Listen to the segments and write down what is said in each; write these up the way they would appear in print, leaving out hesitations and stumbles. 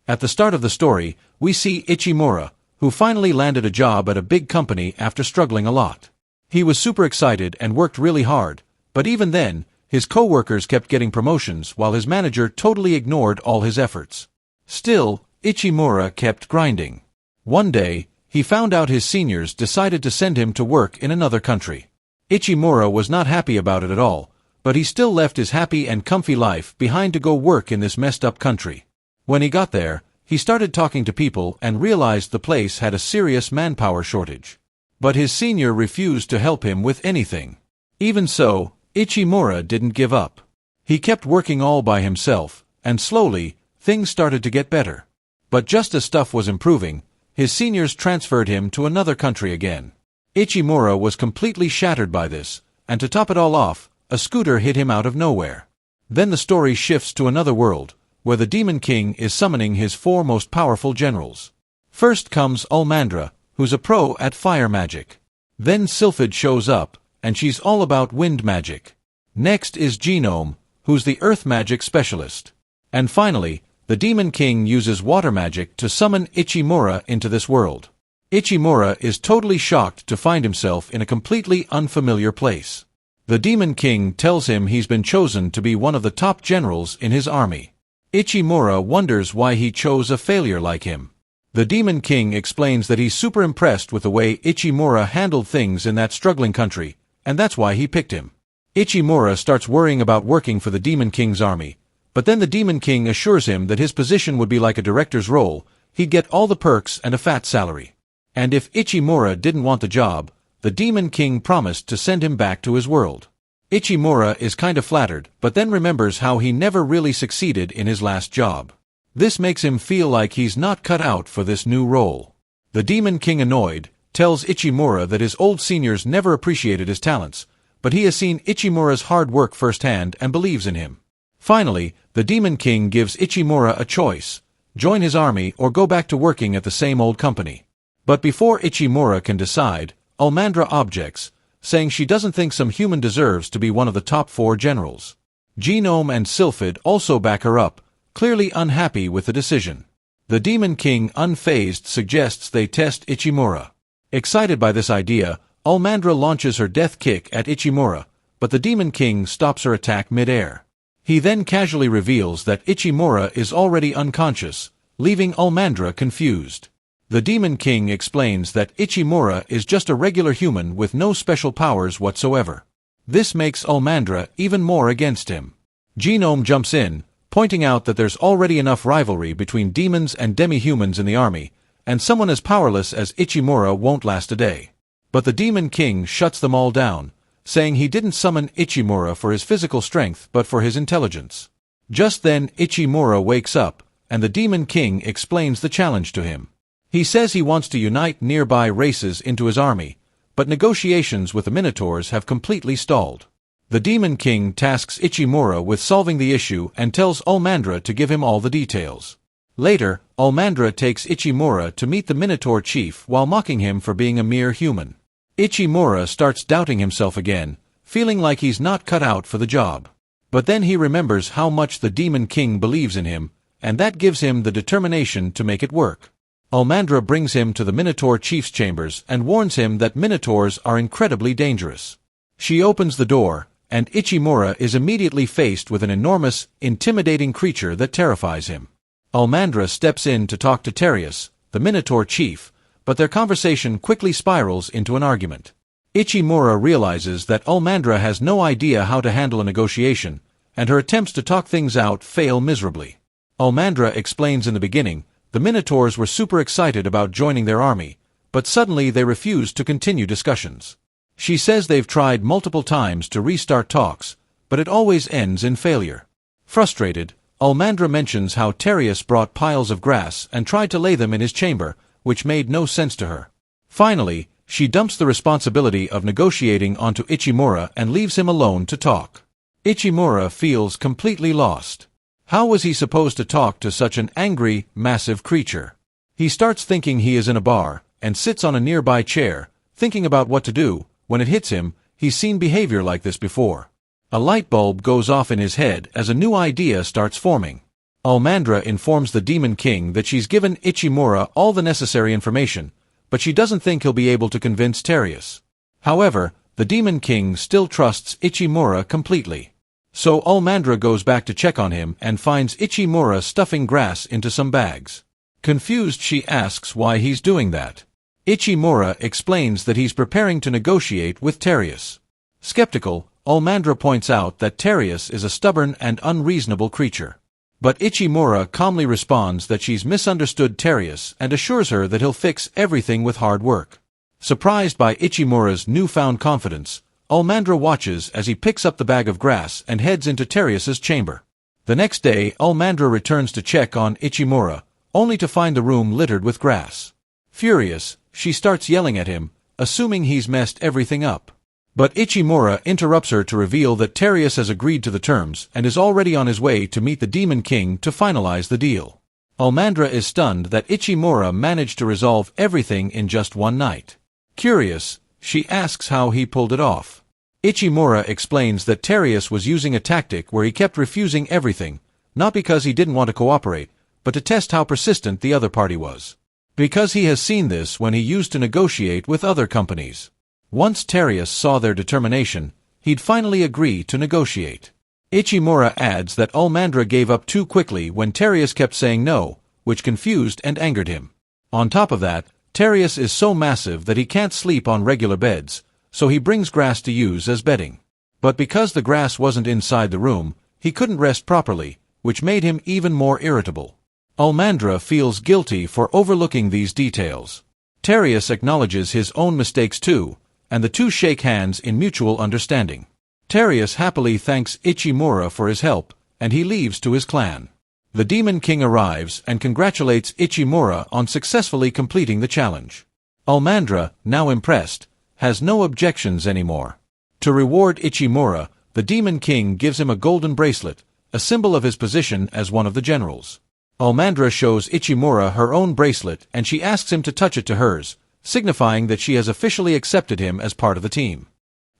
At the start of the story, we see Ichimura, who finally landed a job at a big company after struggling a lot. He was super excited and worked really hard, but even then, his co-workers kept getting promotions while his manager totally ignored all his efforts. Still, Ichimura kept grinding. One day, he found out his seniors decided to send him to work in another country. Ichimura was not happy about it at all, but he still left his happy and comfy life behind to go work in this messed up country. When he got there, he started talking to people and realized the place had a serious manpower shortage. But his senior refused to help him with anything. Even so, Ichimura didn't give up. He kept working all by himself, and slowly, things started to get better. But just as stuff was improving, his seniors transferred him to another country again. Ichimura was completely shattered by this, and to top it all off, a scooter hit him out of nowhere. Then the story shifts to another world, where the Demon King is summoning his 4 most powerful generals. First comes Almandra, who's a pro at fire magic. Then Sylphid shows up, and she's all about wind magic. Next is Genome, who's the earth magic specialist. And finally, the Demon King uses water magic to summon Ichimura into this world. Ichimura is totally shocked to find himself in a completely unfamiliar place. The Demon King tells him he's been chosen to be one of the top generals in his army. Ichimura wonders why he chose a failure like him. The Demon King explains that he's super impressed with the way Ichimura handled things in that struggling country, and that's why he picked him. Ichimura starts worrying about working for the Demon King's army, but then the Demon King assures him that his position would be like a director's role, he'd get all the perks and a fat salary. And if Ichimura didn't want the job, the Demon King promised to send him back to his world. Ichimura is kinda flattered, but then remembers how he never really succeeded in his last job. This makes him feel like he's not cut out for this new role. The Demon King, annoyed, tells Ichimura that his old seniors never appreciated his talents, but he has seen Ichimura's hard work firsthand and believes in him. Finally, the Demon King gives Ichimura a choice: join his army or go back to working at the same old company. But before Ichimura can decide, Almandra objects, saying she doesn't think some human deserves to be one of the top 4 generals. Genome and Sylphid also back her up, clearly unhappy with the decision. The Demon King, unfazed, suggests they test Ichimura. Excited by this idea, Almandra launches her death kick at Ichimura, but the Demon King stops her attack mid-air. He then casually reveals that Ichimura is already unconscious, leaving Almandra confused. The Demon King explains that Ichimura is just a regular human with no special powers whatsoever. This makes Almandra even more against him. Genome jumps in, pointing out that there's already enough rivalry between demons and demi-humans in the army, and someone as powerless as Ichimura won't last a day. But the Demon King shuts them all down, saying he didn't summon Ichimura for his physical strength but for his intelligence. Just then Ichimura wakes up, and the Demon King explains the challenge to him. He says he wants to unite nearby races into his army, but negotiations with the Minotaurs have completely stalled. The Demon King tasks Ichimura with solving the issue and tells Almandra to give him all the details. Later, Almandra takes Ichimura to meet the Minotaur chief while mocking him for being a mere human. Ichimura starts doubting himself again, feeling like he's not cut out for the job. But then he remembers how much the Demon King believes in him, and that gives him the determination to make it work. Almandra brings him to the Minotaur chief's chambers and warns him that Minotaurs are incredibly dangerous. She opens the door, and Ichimura is immediately faced with an enormous, intimidating creature that terrifies him. Almandra steps in to talk to Terius, the Minotaur chief, but their conversation quickly spirals into an argument. Ichimura realizes that Almandra has no idea how to handle a negotiation, and her attempts to talk things out fail miserably. Almandra explains in the beginning, the Minotaurs were super excited about joining their army, but suddenly they refused to continue discussions. She says they've tried multiple times to restart talks, but it always ends in failure. Frustrated, Almandra mentions how Terius brought piles of grass and tried to lay them in his chamber, which made no sense to her. Finally, she dumps the responsibility of negotiating onto Ichimura and leaves him alone to talk. Ichimura feels completely lost. How was he supposed to talk to such an angry, massive creature? He starts thinking he is in a bar, and sits on a nearby chair, thinking about what to do. When it hits him, he's seen behavior like this before. A light bulb goes off in his head as a new idea starts forming. Almandra informs the Demon King that she's given Ichimura all the necessary information, but she doesn't think he'll be able to convince Terius. However, the Demon King still trusts Ichimura completely. So Almandra goes back to check on him and finds Ichimura stuffing grass into some bags. Confused, she asks why he's doing that. Ichimura explains that he's preparing to negotiate with Terius. Skeptical, Almandra points out that Terius is a stubborn and unreasonable creature. But Ichimura calmly responds that she's misunderstood Terius and assures her that he'll fix everything with hard work. Surprised by Ichimura's newfound confidence, Almandra watches as he picks up the bag of grass and heads into Terius's chamber. The next day, Almandra returns to check on Ichimura, only to find the room littered with grass. Furious, she starts yelling at him, assuming he's messed everything up. But Ichimura interrupts her to reveal that Terius has agreed to the terms and is already on his way to meet the Demon King to finalize the deal. Almandra is stunned that Ichimura managed to resolve everything in just one night. Curious, she asks how he pulled it off. Ichimura explains that Terius was using a tactic where he kept refusing everything, not because he didn't want to cooperate, but to test how persistent the other party was. Because he has seen this when he used to negotiate with other companies. Once Terius saw their determination, he'd finally agree to negotiate. Ichimura adds that Almandra gave up too quickly when Terius kept saying no, which confused and angered him. On top of that, Terius is so massive that he can't sleep on regular beds, so he brings grass to use as bedding. But because the grass wasn't inside the room, he couldn't rest properly, which made him even more irritable. Almandra feels guilty for overlooking these details. Terius acknowledges his own mistakes too, and the two shake hands in mutual understanding. Terius happily thanks Ichimura for his help, and he leaves to his clan. The Demon King arrives and congratulates Ichimura on successfully completing the challenge. Almandra, now impressed, has no objections anymore. To reward Ichimura, the Demon King gives him a golden bracelet, a symbol of his position as one of the generals. Almandra shows Ichimura her own bracelet and she asks him to touch it to hers, signifying that she has officially accepted him as part of the team.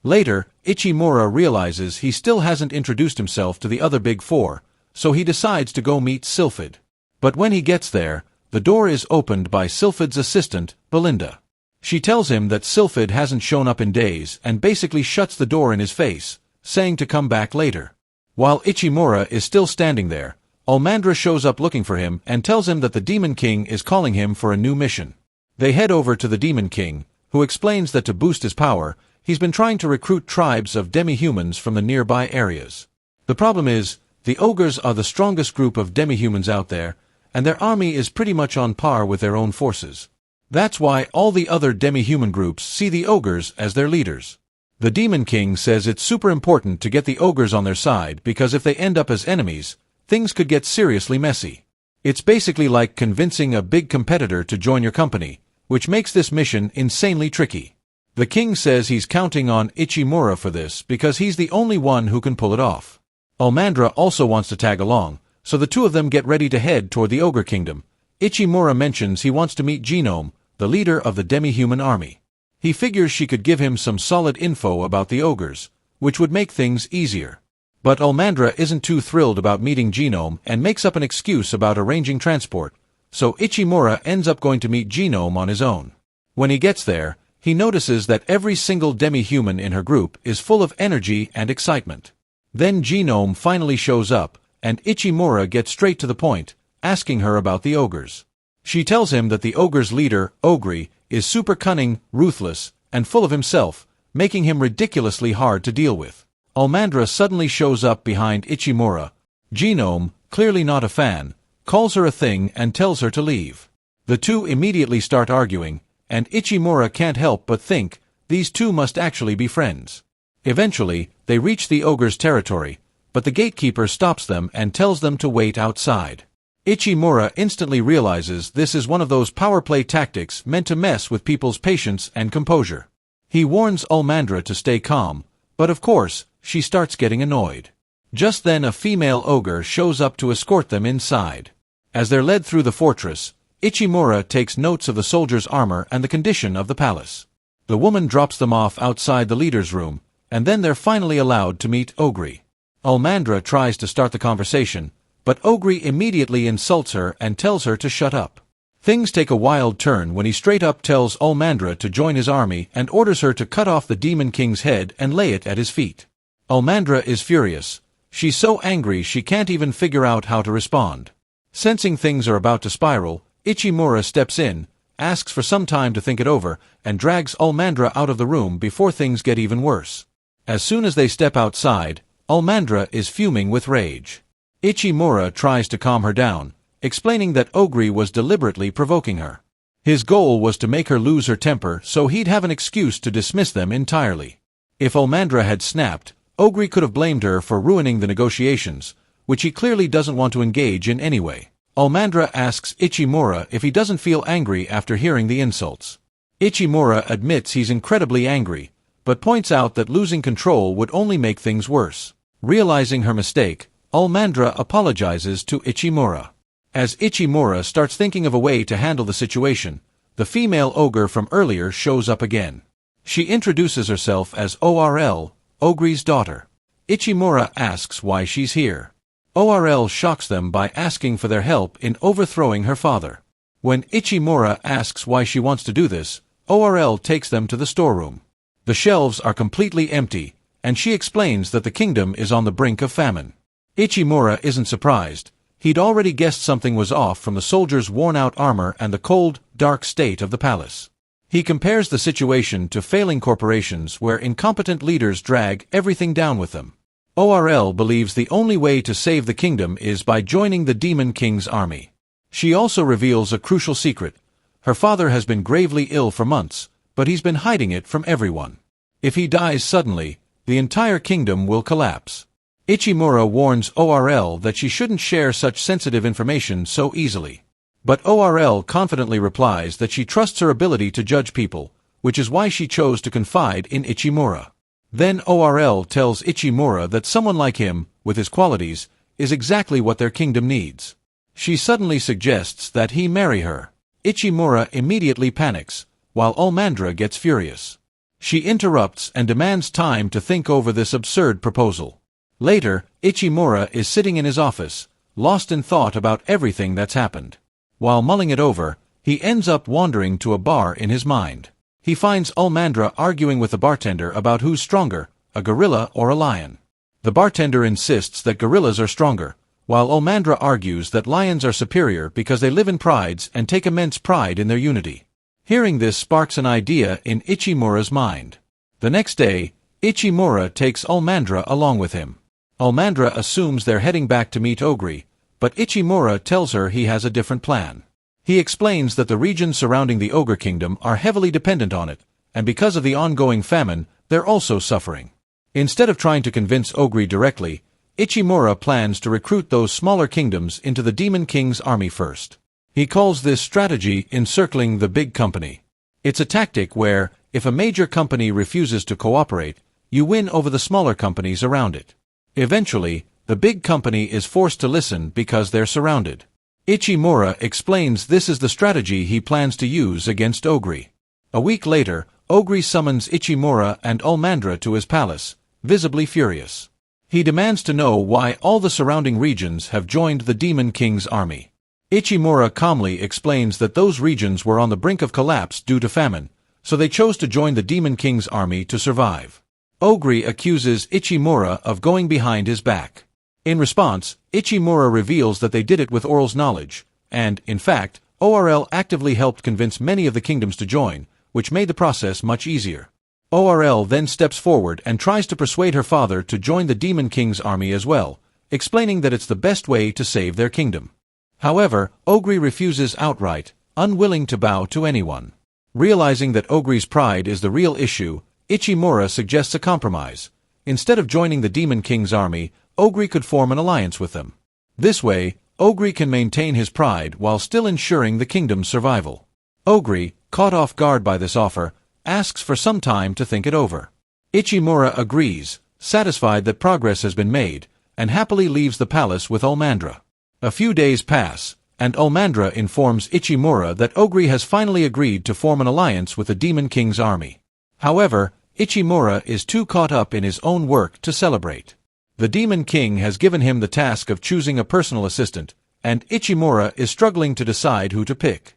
Later, Ichimura realizes he still hasn't introduced himself to the other Big Four, so he decides to go meet Sylphid. But when he gets there, the door is opened by Sylphid's assistant, Belinda. She tells him that Sylphid hasn't shown up in days and basically shuts the door in his face, saying to come back later. While Ichimura is still standing there, Almandra shows up looking for him and tells him that the Demon King is calling him for a new mission. They head over to the Demon King, who explains that to boost his power, he's been trying to recruit tribes of demi-humans from the nearby areas. The problem is, the ogres are the strongest group of demi-humans out there, and their army is pretty much on par with their own forces. That's why all the other demi-human groups see the ogres as their leaders. The Demon King says it's super important to get the ogres on their side because if they end up as enemies, things could get seriously messy. It's basically like convincing a big competitor to join your company, which makes this mission insanely tricky. The king says he's counting on Ichimura for this because he's the only one who can pull it off. Almandra also wants to tag along, so the two of them get ready to head toward the Ogre Kingdom. Ichimura mentions he wants to meet Genome, the leader of the demi-human army. He figures she could give him some solid info about the ogres, which would make things easier. But Almandra isn't too thrilled about meeting Genome and makes up an excuse about arranging transport, so Ichimura ends up going to meet Genome on his own. When he gets there, he notices that every single demi-human in her group is full of energy and excitement. Then Genome finally shows up, and Ichimura gets straight to the point, asking her about the ogres. She tells him that the ogre's leader, Ogre, is super cunning, ruthless, and full of himself, making him ridiculously hard to deal with. Almandra suddenly shows up behind Ichimura. Genome, clearly not a fan, calls her a thing and tells her to leave. The two immediately start arguing, and Ichimura can't help but think these two must actually be friends. Eventually, they reach the ogre's territory, but the gatekeeper stops them and tells them to wait outside. Ichimura instantly realizes this is one of those power play tactics meant to mess with people's patience and composure. He warns Almandra to stay calm, but of course, she starts getting annoyed. Just then a female ogre shows up to escort them inside. As they're led through the fortress, Ichimura takes notes of the soldiers' armor and the condition of the palace. The woman drops them off outside the leader's room, and then they're finally allowed to meet Ogre. Almandra tries to start the conversation, but Ogre immediately insults her and tells her to shut up. Things take a wild turn when he straight up tells Ulmandra to join his army and orders her to cut off the Demon King's head and lay it at his feet. Ulmandra is furious. She's so angry she can't even figure out how to respond. Sensing things are about to spiral, Ichimura steps in, asks for some time to think it over, and drags Ulmandra out of the room before things get even worse. As soon as they step outside, Ulmandra is fuming with rage. Ichimura tries to calm her down, explaining that Ogre was deliberately provoking her. His goal was to make her lose her temper so he'd have an excuse to dismiss them entirely. If Ulmandra had snapped, Ogre could have blamed her for ruining the negotiations, which he clearly doesn't want to engage in anyway. Ulmandra asks Ichimura if he doesn't feel angry after hearing the insults. Ichimura admits he's incredibly angry, but points out that losing control would only make things worse. Realizing her mistake, Ulmandra apologizes to Ichimura. As Ichimura starts thinking of a way to handle the situation, the female ogre from earlier shows up again. She introduces herself as ORL, Ogre's daughter. Ichimura asks why she's here. ORL shocks them by asking for their help in overthrowing her father. When Ichimura asks why she wants to do this, ORL takes them to the storeroom. The shelves are completely empty, and she explains that the kingdom is on the brink of famine. Ichimura isn't surprised. He'd already guessed something was off from the soldiers' worn-out armor and the cold, dark state of the palace. He compares the situation to failing corporations where incompetent leaders drag everything down with them. ORL believes the only way to save the kingdom is by joining the Demon King's army. She also reveals a crucial secret. Her father has been gravely ill for months, but he's been hiding it from everyone. If he dies suddenly, the entire kingdom will collapse. Ichimura warns ORL that she shouldn't share such sensitive information so easily. But ORL confidently replies that she trusts her ability to judge people, which is why she chose to confide in Ichimura. Then ORL tells Ichimura that someone like him, with his qualities, is exactly what their kingdom needs. She suddenly suggests that he marry her. Ichimura immediately panics, while Ulmandra gets furious. She interrupts and demands time to think over this absurd proposal. Later, Ichimura is sitting in his office, lost in thought about everything that's happened. While mulling it over, he ends up wandering to a bar in his mind. He finds Ulmandra arguing with the bartender about who's stronger, a gorilla or a lion. The bartender insists that gorillas are stronger, while Ulmandra argues that lions are superior because they live in prides and take immense pride in their unity. Hearing this sparks an idea in Ichimura's mind. The next day, Ichimura takes Ulmandra along with him. Ulmandra assumes they're heading back to meet Ogre, but Ichimura tells her he has a different plan. He explains that the regions surrounding the Ogre Kingdom are heavily dependent on it, and because of the ongoing famine, they're also suffering. Instead of trying to convince Ogre directly, Ichimura plans to recruit those smaller kingdoms into the Demon King's army first. He calls this strategy encircling the big company. It's a tactic where, if a major company refuses to cooperate, you win over the smaller companies around it. Eventually, the big company is forced to listen because they're surrounded. Ichimura explains this is the strategy he plans to use against Ogre. A week later, Ogre summons Ichimura and Ulmandra to his palace, visibly furious. He demands to know why all the surrounding regions have joined the Demon King's army. Ichimura calmly explains that those regions were on the brink of collapse due to famine, so they chose to join the Demon King's army to survive. Ogre accuses Ichimura of going behind his back. In response, Ichimura reveals that they did it with Orl's knowledge, and, in fact, ORL actively helped convince many of the kingdoms to join, which made the process much easier. ORL then steps forward and tries to persuade her father to join the Demon King's army as well, explaining that it's the best way to save their kingdom. However, Ogre refuses outright, unwilling to bow to anyone. Realizing that Ogre's pride is the real issue, Ichimura suggests a compromise. Instead of joining the Demon King's army, Ogre could form an alliance with them. This way, Ogre can maintain his pride while still ensuring the kingdom's survival. Ogre, caught off guard by this offer, asks for some time to think it over. Ichimura agrees, satisfied that progress has been made, and happily leaves the palace with Ulmandra. A few days pass, and Ulmandra informs Ichimura that Ogre has finally agreed to form an alliance with the Demon King's army. However, Ichimura is too caught up in his own work to celebrate. The Demon King has given him the task of choosing a personal assistant, and Ichimura is struggling to decide who to pick.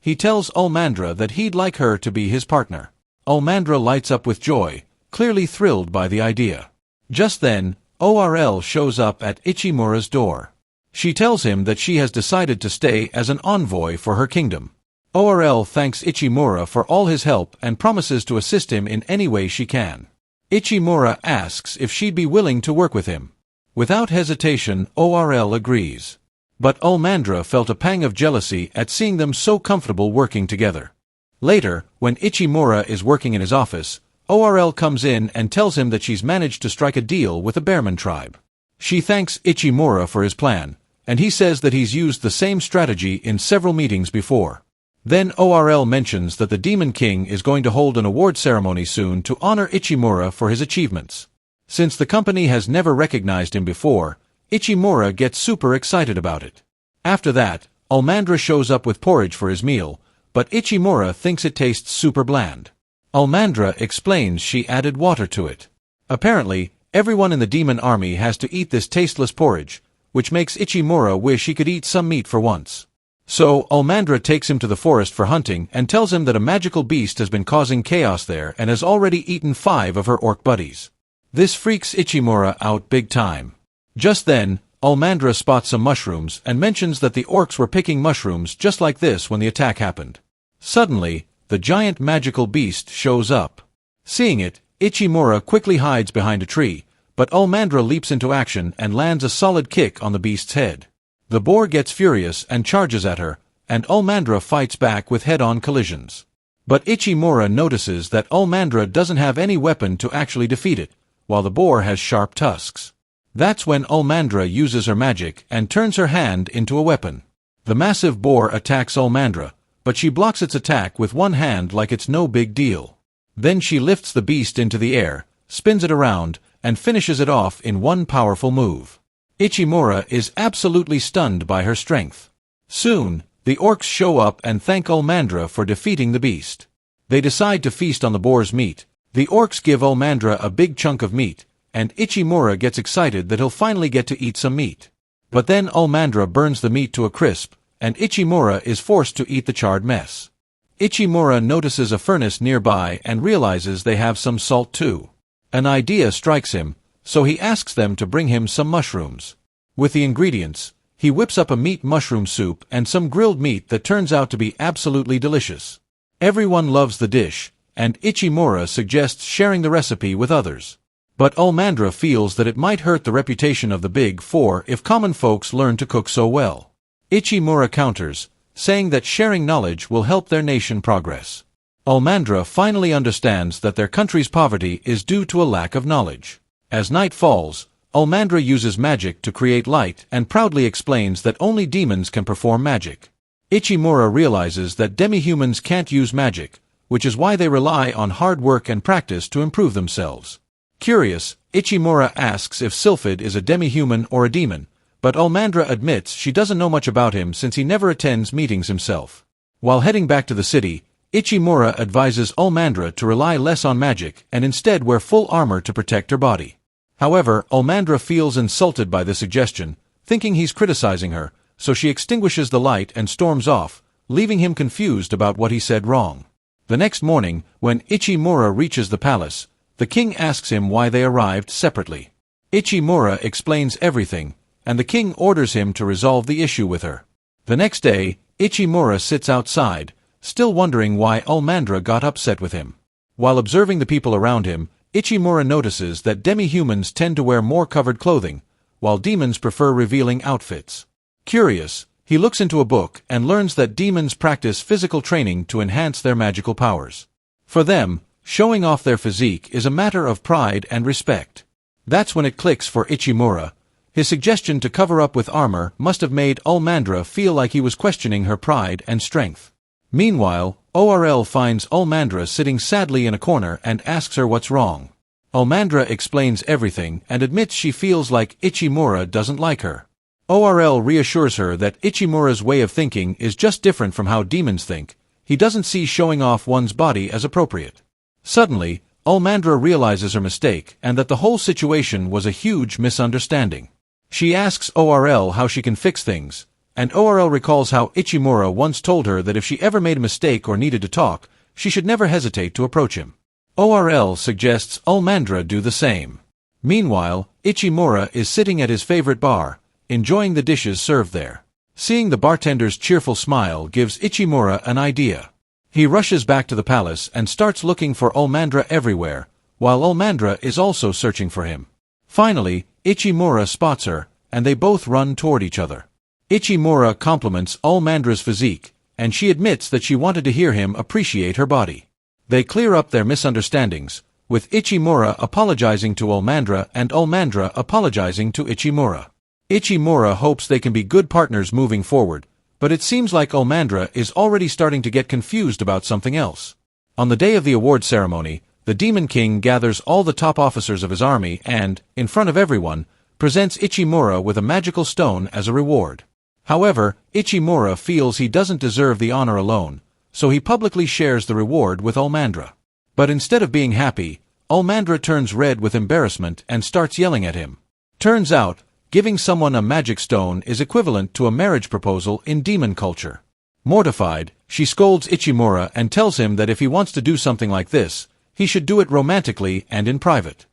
He tells Ulmandra that he'd like her to be his partner. Ulmandra lights up with joy, clearly thrilled by the idea. Just then, ORL shows up at Ichimura's door. She tells him that she has decided to stay as an envoy for her kingdom. ORL thanks Ichimura for all his help and promises to assist him in any way she can. Ichimura asks if she'd be willing to work with him. Without hesitation, ORL agrees. But Ulmandra felt a pang of jealousy at seeing them so comfortable working together. Later, when Ichimura is working in his office, ORL comes in and tells him that she's managed to strike a deal with the Bearman tribe. She thanks Ichimura for his plan, and he says that he's used the same strategy in several meetings before. Then ORL mentions that the Demon King is going to hold an award ceremony soon to honor Ichimura for his achievements. Since the company has never recognized him before, Ichimura gets super excited about it. After that, Ulmandra shows up with porridge for his meal, but Ichimura thinks it tastes super bland. Ulmandra explains she added water to it. Apparently, everyone in the demon army has to eat this tasteless porridge, which makes Ichimura wish he could eat some meat for once. So, Ulmandra takes him to the forest for hunting and tells him that a magical beast has been causing chaos there and has already eaten 5 of her orc buddies. This freaks Ichimura out big time. Just then, Ulmandra spots some mushrooms and mentions that the orcs were picking mushrooms just like this when the attack happened. Suddenly, the giant magical beast shows up. Seeing it, Ichimura quickly hides behind a tree, but Ulmandra leaps into action and lands a solid kick on the beast's head. The boar gets furious and charges at her, and Ulmandra fights back with head-on collisions. But Ichimura notices that Ulmandra doesn't have any weapon to actually defeat it, while the boar has sharp tusks. That's when Ulmandra uses her magic and turns her hand into a weapon. The massive boar attacks Ulmandra, but she blocks its attack with one hand like it's no big deal. Then she lifts the beast into the air, spins it around, and finishes it off in one powerful move. Ichimura is absolutely stunned by her strength. Soon, the orcs show up and thank Ulmandra for defeating the beast. They decide to feast on the boar's meat. The orcs give Ulmandra a big chunk of meat, and Ichimura gets excited that he'll finally get to eat some meat. But then Ulmandra burns the meat to a crisp, and Ichimura is forced to eat the charred mess. Ichimura notices a furnace nearby and realizes they have some salt too. An idea strikes him, so he asks them to bring him some mushrooms. With the ingredients, he whips up a meat mushroom soup and some grilled meat that turns out to be absolutely delicious. Everyone loves the dish, and Ichimura suggests sharing the recipe with others. But Ulmandra feels that it might hurt the reputation of the Big Four if common folks learn to cook so well. Ichimura counters, saying that sharing knowledge will help their nation progress. Ulmandra finally understands that their country's poverty is due to a lack of knowledge. As night falls, Ulmandra uses magic to create light and proudly explains that only demons can perform magic. Ichimura realizes that demi-humans can't use magic, which is why they rely on hard work and practice to improve themselves. Curious, Ichimura asks if Sylphid is a demi-human or a demon, but Ulmandra admits she doesn't know much about him since he never attends meetings himself. While heading back to the city, Ichimura advises Ulmandra to rely less on magic and instead wear full armor to protect her body. However, Ulmandra feels insulted by the suggestion, thinking he's criticizing her, so she extinguishes the light and storms off, leaving him confused about what he said wrong. The next morning, when Ichimura reaches the palace, the king asks him why they arrived separately. Ichimura explains everything, and the king orders him to resolve the issue with her. The next day, Ichimura sits outside, still wondering why Ulmandra got upset with him. While observing the people around him, Ichimura notices that demi-humans tend to wear more covered clothing, while demons prefer revealing outfits. Curious, he looks into a book and learns that demons practice physical training to enhance their magical powers. For them, showing off their physique is a matter of pride and respect. That's when it clicks for Ichimura. His suggestion to cover up with armor must have made Ulmandra feel like he was questioning her pride and strength. Meanwhile, ORL finds Ulmandra sitting sadly in a corner and asks her what's wrong. Ulmandra explains everything and admits she feels like Ichimura doesn't like her. ORL reassures her that Ichimura's way of thinking is just different from how demons think. He doesn't see showing off one's body as appropriate. Suddenly, Ulmandra realizes her mistake and that the whole situation was a huge misunderstanding. She asks ORL how she can fix things, and ORL recalls how Ichimura once told her that if she ever made a mistake or needed to talk, she should never hesitate to approach him. ORL suggests Ulmandra do the same. Meanwhile, Ichimura is sitting at his favorite bar, enjoying the dishes served there. Seeing the bartender's cheerful smile gives Ichimura an idea. He rushes back to the palace and starts looking for Ulmandra everywhere, while Ulmandra is also searching for him. Finally, Ichimura spots her, and they both run toward each other. Ichimura compliments Ulmandra's physique, and she admits that she wanted to hear him appreciate her body. They clear up their misunderstandings, with Ichimura apologizing to Ulmandra and Ulmandra apologizing to Ichimura. Ichimura hopes they can be good partners moving forward, but it seems like Ulmandra is already starting to get confused about something else. On the day of the award ceremony, the Demon King gathers all the top officers of his army and, in front of everyone, presents Ichimura with a magical stone as a reward. However, Ichimura feels he doesn't deserve the honor alone, so he publicly shares the reward with Ulmandra. But instead of being happy, Ulmandra turns red with embarrassment and starts yelling at him. Turns out, giving someone a magic stone is equivalent to a marriage proposal in demon culture. Mortified, she scolds Ichimura and tells him that if he wants to do something like this, he should do it romantically and in private.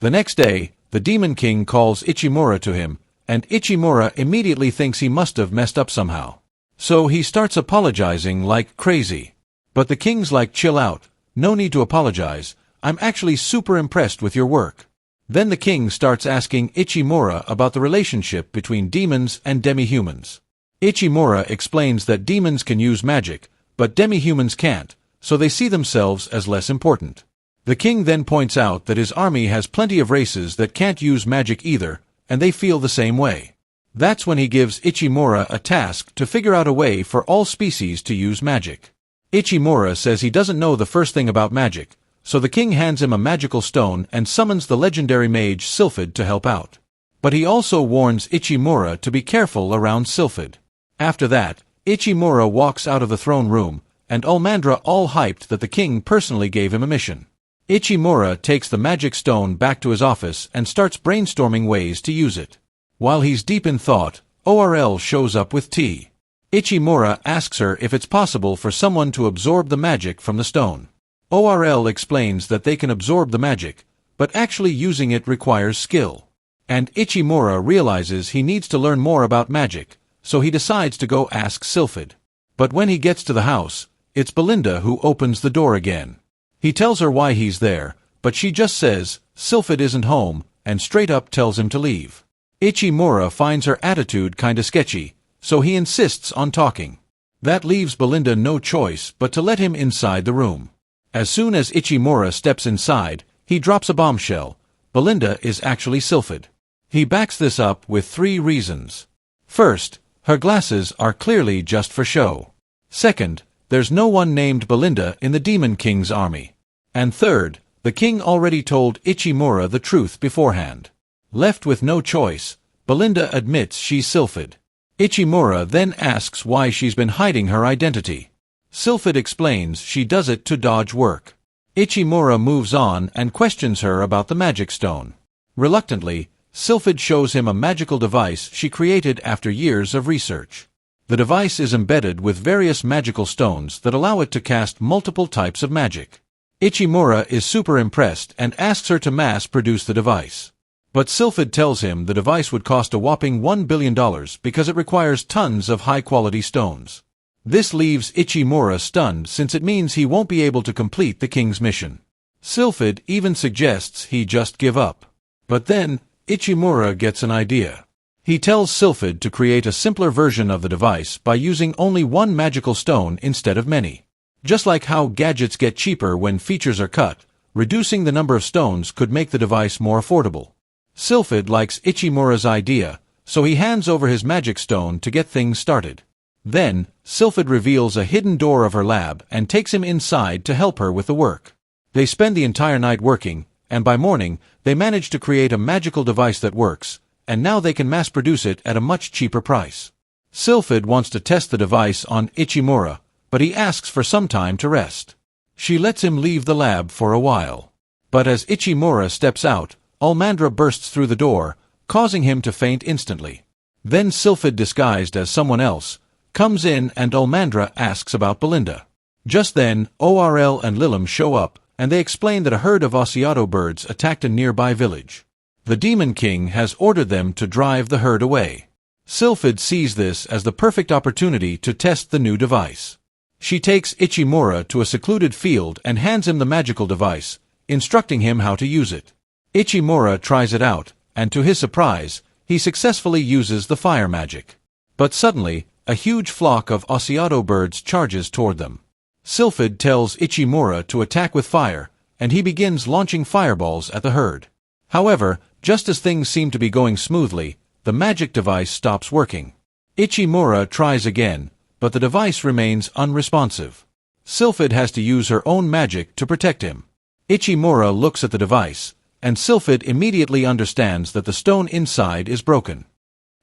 The next day, the Demon King calls Ichimura to him, and Ichimura immediately thinks he must have messed up somehow. So he starts apologizing like crazy. But the king's like, chill out, no need to apologize, I'm actually super impressed with your work. Then the king starts asking Ichimura about the relationship between demons and demi-humans. Ichimura explains that demons can use magic, but demi-humans can't, so they see themselves as less important. The king then points out that his army has plenty of races that can't use magic either, and they feel the same way. That's when he gives Ichimura a task to figure out a way for all species to use magic. Ichimura says he doesn't know the first thing about magic, so the king hands him a magical stone and summons the legendary mage Sylphid to help out. But he also warns Ichimura to be careful around Sylphid. After that, Ichimura walks out of the throne room, and Ulmandra all hyped that the king personally gave him a mission. Ichimura takes the magic stone back to his office and starts brainstorming ways to use it. While he's deep in thought, ORL shows up with tea. Ichimura asks her if it's possible for someone to absorb the magic from the stone. ORL explains that they can absorb the magic, but actually using it requires skill. And Ichimura realizes he needs to learn more about magic, so he decides to go ask Sylphid. But when he gets to the house, it's Belinda who opens the door again. He tells her why he's there, but she just says, Sylphid isn't home, and straight up tells him to leave. Ichimura finds her attitude kinda sketchy, so he insists on talking. That leaves Belinda no choice but to let him inside the room. As soon as Ichimura steps inside, he drops a bombshell. Belinda is actually Sylphid. He backs this up with 3 reasons. First, her glasses are clearly just for show. Second, there's no one named Belinda in the Demon King's army. And third, the king already told Ichimura the truth beforehand. Left with no choice, Belinda admits she's Sylphid. Ichimura then asks why she's been hiding her identity. Sylphid explains she does it to dodge work. Ichimura moves on and questions her about the magic stone. Reluctantly, Sylphid shows him a magical device she created after years of research. The device is embedded with various magical stones that allow it to cast multiple types of magic. Ichimura is super impressed and asks her to mass-produce the device. But Sylphid tells him the device would cost a whopping $1 billion because it requires tons of high-quality stones. This leaves Ichimura stunned since it means he won't be able to complete the king's mission. Sylphid even suggests he just give up. But then, Ichimura gets an idea. He tells Sylphid to create a simpler version of the device by using only one magical stone instead of many. Just like how gadgets get cheaper when features are cut, reducing the number of stones could make the device more affordable. Sylphid likes Ichimura's idea, so he hands over his magic stone to get things started. Then, Sylphid reveals a hidden door of her lab and takes him inside to help her with the work. They spend the entire night working, and by morning, they manage to create a magical device that works, and now they can mass-produce it at a much cheaper price. Sylphid wants to test the device on Ichimura, but he asks for some time to rest. She lets him leave the lab for a while. But as Ichimura steps out, Almandra bursts through the door, causing him to faint instantly. Then Sylphid, disguised as someone else, comes in and Almandra asks about Belinda. Just then, ORL and Lilim show up, and they explain that a herd of Asiato birds attacked a nearby village. The Demon King has ordered them to drive the herd away. Sylphid sees this as the perfect opportunity to test the new device. She takes Ichimura to a secluded field and hands him the magical device, instructing him how to use it. Ichimura tries it out, and to his surprise, he successfully uses the fire magic. But suddenly, a huge flock of Asiato birds charges toward them. Sylphid tells Ichimura to attack with fire, and he begins launching fireballs at the herd. However, just as things seem to be going smoothly, the magic device stops working. Ichimura tries again, but the device remains unresponsive. Sylphid has to use her own magic to protect him. Ichimura looks at the device, and Sylphid immediately understands that the stone inside is broken.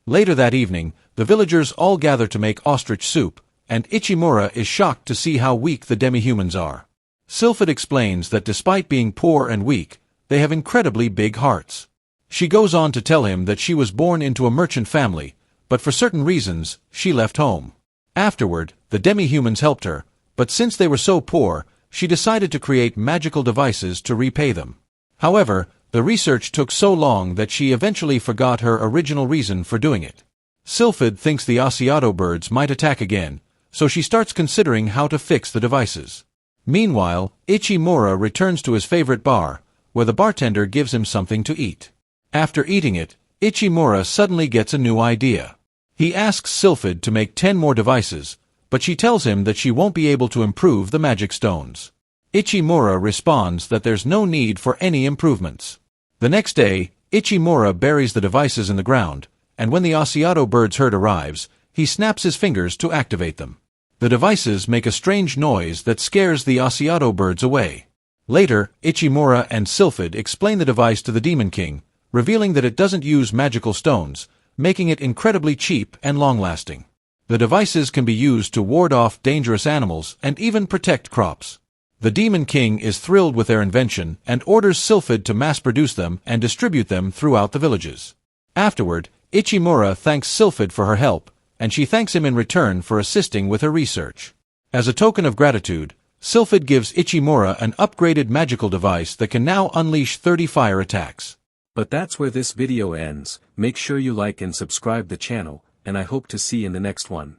Later that evening, the villagers all gather to make ostrich soup, and Ichimura is shocked to see how weak the demi-humans are. Sylphid explains that despite being poor and weak, they have incredibly big hearts. She goes on to tell him that she was born into a merchant family, but for certain reasons, she left home. Afterward, the demi-humans helped her, but since they were so poor, she decided to create magical devices to repay them. However, the research took so long that she eventually forgot her original reason for doing it. Sylphid thinks the Asiato birds might attack again, so she starts considering how to fix the devices. Meanwhile, Ichimura returns to his favorite bar, where the bartender gives him something to eat. After eating it, Ichimura suddenly gets a new idea. He asks Sylphid to make 10 more devices, but she tells him that she won't be able to improve the magic stones. Ichimura responds that there's no need for any improvements. The next day, Ichimura buries the devices in the ground, and when the Asiato birds herd arrives, he snaps his fingers to activate them. The devices make a strange noise that scares the Asiato birds away. Later, Ichimura and Sylphid explain the device to the Demon King, revealing that it doesn't use magical stones, making it incredibly cheap and long-lasting. The devices can be used to ward off dangerous animals and even protect crops. The Demon King is thrilled with their invention and orders Sylphid to mass-produce them and distribute them throughout the villages. Afterward, Ichimura thanks Sylphid for her help, and she thanks him in return for assisting with her research. As a token of gratitude, Sylphid gives Ichimura an upgraded magical device that can now unleash 30 fire attacks. But that's where this video ends. Make sure you like and subscribe the channel, and I hope to see you in the next one.